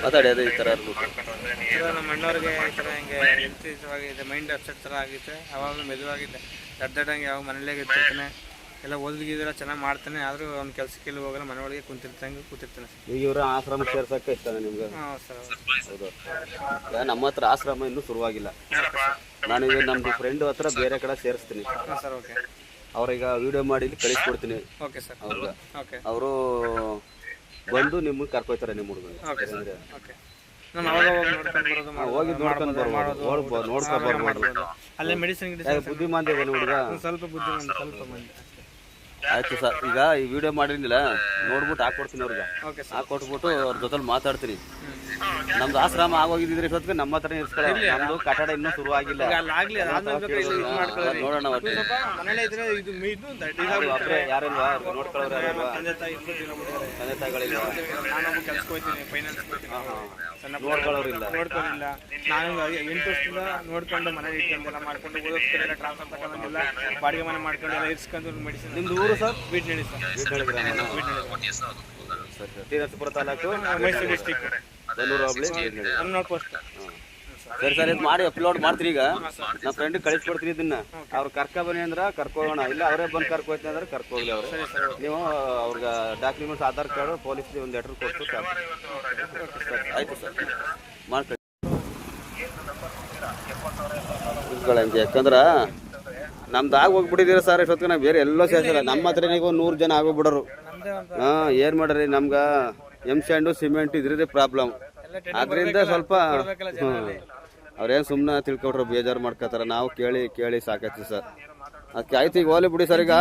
ಮಾತಾಡಿ ಅದೇ ಈ ಥರ ನಮ್ಮ ಅಣ್ಣವ್ರಿಗೆ ಈ ಥರ ಹಿಂಗೆ ಹೆಲ್ತ್ ಮೈಂಡ್ ಅಪ್ಸೆಟ್ ಥರ ಆಗಿತ್ತು. ಅವಾಗ ಮೆದುವಾಗಿದೆ ದಡ್ಡಂಗೆ ಯಾವ ಮನೇಲೇ ಇರ್ತಿರ್ತಾನೆ, ಎಲ್ಲ ಓದಿಗೆಲ್ಲ ಚೆನ್ನಾಗಿ ಮಾಡ್ತಾನೆ. ಆದರೂ ಅವ್ನ ಕೆಲಸಕ್ಕೆ ಹೋಗಲ್ಲ, ಮನೆ ಒಳಗೆ ಕೂತಿರ್ತಾನೆ. ಈಗ ಇವರು ಆಶ್ರಮ ಸೇರ್ಸಕ್ಕೆ ಇಷ್ಟನೇ ನಿಮ್ಗೆ? ಹಾಂ ಸರ್. ಹೌದು. ನಮ್ಮ ಹತ್ರ ಆಶ್ರಮ ಇನ್ನೂ ಶುರುವಾಗಿಲ್ಲ. ನಾನೀಗ ನಮ್ಮದು ಫ್ರೆಂಡ್ ಹತ್ರ ಬೇರೆ ಕಡೆ ಸೇರಿಸ್ತೀನಿ. ಹಾಂ ಸರ್. ಓಕೆ. ಅವ್ರೀಗ ವಿಡಿಯೋ ಮಾಡಿ ಕಳಿಸ್ಕೊಡ್ತೀನಿ. Okay sir. ಅವ್ರಿಗೆ ಓಕೆ. ಅವರು ಬಂದು ನಿಮ್ಮನ್ನು ಕರ್ಕೊಯ್ತಾರೆ ನಿಮ್ಮ ಹುಡುಗನ. Okay sir. ಓಕೆ. ನಮ್ಮ ಅವಾಗ ಹೋಗಿ ನೋಡ್ಕೊಂಡು ಬರ್ಬೋದು. ಅಲ್ಲೇ ಮೆಡಿಸಿನ್ ಬುದ್ಧಿಮಾಂದ್ಯ ಇದೆ ಹುಡುಗ, ಸ್ವಲ್ಪ ಬುದ್ಧಿಮಾಂದ್ಯ, ಸ್ವಲ್ಪ ಮಂದಿ. ಆಯ್ತು ಸರ್. ಈಗ ಈ ವಿಡಿಯೋ ಮಾಡಿರ್ಲಿಲ್ಲ, ನೋಡ್ಬಿಟ್ಟು ಹಾಕೊಡ್ತೀನಿ ಅವ್ರಿಗೆ. Okay sir. ಹಾಕೊಟ್ಬಿಟ್ಟು ಅವ್ರ ಜೊತೆಲಿ ಮಾತಾಡ್ತೀನಿ. ನಮ್ದು ಆಶ್ರಮ ಆಗೋಗಿದ್ರೆ ಇಷ್ಟೊತ್ತಿಗೆ ನಮ್ಮ ಹತ್ರ ಇರ್ಸ್ಕೊಳ್ಳಿ. ನಮ್ದು ಕಟ್ಟಡ ಇನ್ನೂ ಶುರು ಆಗಿಲ್ಲ. ನೋಡೋಣ ಒಟ್ಟು ಮನೇಲೆ ಇದ್ರೆ ಇದು ಯಾರಿಲ್ವಾ ನೋಡ್ಕೊಳ್ಳೋರು? ತಂದೆ ತಾಯಿಗಳಿಲ್ವಾ? ನಾನೊಬ್ಬ ಕೆಲ್ಸಕ್ಕೆ ಹೋಗ್ತೀನಿ, ಫೈನಾನ್ಸ್ ನೋಡ್ಕೊಳ್ಳೋರಿಲ್ಲ. ನೋಡ್ಕೊಂಡಿಲ್ಲ. ನಾನು 8 ವರ್ಷದಿಂದ ನೋಡ್ಕೊಂಡು ಮನೆ ಇಟ್ಕೊಂಡೆಲ್ಲ ಮಾಡ್ಕೊಂಡು ಓದಿಸ್ಕೊಂಡೆಲ್ಲ ಟ್ರಾನ್ಸ್ಫರ್ ತಗೊಂಡೆಲ್ಲ ಬಾಡಿಗೆ ಮನೆ ಮಾಡ್ಕೊಂಡು ಎಲ್ಲ ಇರ್ಸ್ಕೊಂಡು ಮೆಡಿಸಿನ್. ನಿಮ್ದು ಊರು sir? Beetnalli sir. T Narasipura taluk, Mysuru district, Bennur hobli, Hannur post. ಸರಿ ಸರ್, ಇದು ಮಾಡಿ ಅಪ್ಲೋಡ್ ಮಾಡ್ತೀರಿ. ಈಗ ನಮ್ಮ ಫ್ರೆಂಡ್ ಕಳಿಸ್ಕೊಡ್ತೀನಿ ಇದನ್ನ. ಅವ್ರು ಕರ್ಕೊಬನ್ನಿ ಅಂದ್ರೆ ಕರ್ಕೋಣ, ಇಲ್ಲ ಅವರೇ ಬಂದು ಕರ್ಕೋಯ್ತೀನಿ ಅಂದ್ರೆ ಕರ್ಕೋಗ್ಲಿ ಅವರು. ನೀವು ಅವ್ರಿಗೆ ಡಾಕ್ಯುಮೆಂಟ್ಸ್, ಆಧಾರ್ ಕಾರ್ಡು, ಪೊಲೀಸ್ ಒಂದು ಲೆಟ್ರ್ ಕೊಟ್ಟು ಆಯ್ತು ಸರ್ ಮಾಡ್ಕೊಳ್ಳಿ. ಯಾಕಂದ್ರೆ ನಮ್ದು ಹೋಗ್ಬಿಟ್ಟಿದ್ದೀರ ಸರ್. ಇಷ್ಟೊತ್ತಿಗೆ ನಾವು ಬೇರೆ ಎಲ್ಲೋ ಸೇರಿಸಿಲ್ಲ. ನಮ್ಮ ಹತ್ರ ನೀವು 100 ಜನ ಆಗೋಗ್ಬಿಡೋರು. ಹಾಂ, ಏನು ಮಾಡ್ರಿ, ನಮ್ಗೆ ಸ್ಯಾಂಡು ಸಿಮೆಂಟ್ ಇದ್ರದೇ ಪ್ರಾಬ್ಲಮ್. ಅದರಿಂದ ಸ್ವಲ್ಪ ಅವ್ರೇನು ಸುಮ್ಮನೆ ತಿಳ್ಕೊಟ್ರು, ಬೇಜಾರು ಮಾಡ್ಕೋತಾರೆ. ನಾವು ಕೇಳಿ ಸಾಕೈತಿ ಸರ್. ಅದಕ್ಕೆ ಆಯ್ತು, ಈಗ ಹೋಗ್ಲಿ ಬಿಡಿ ಸರ್. ಈಗ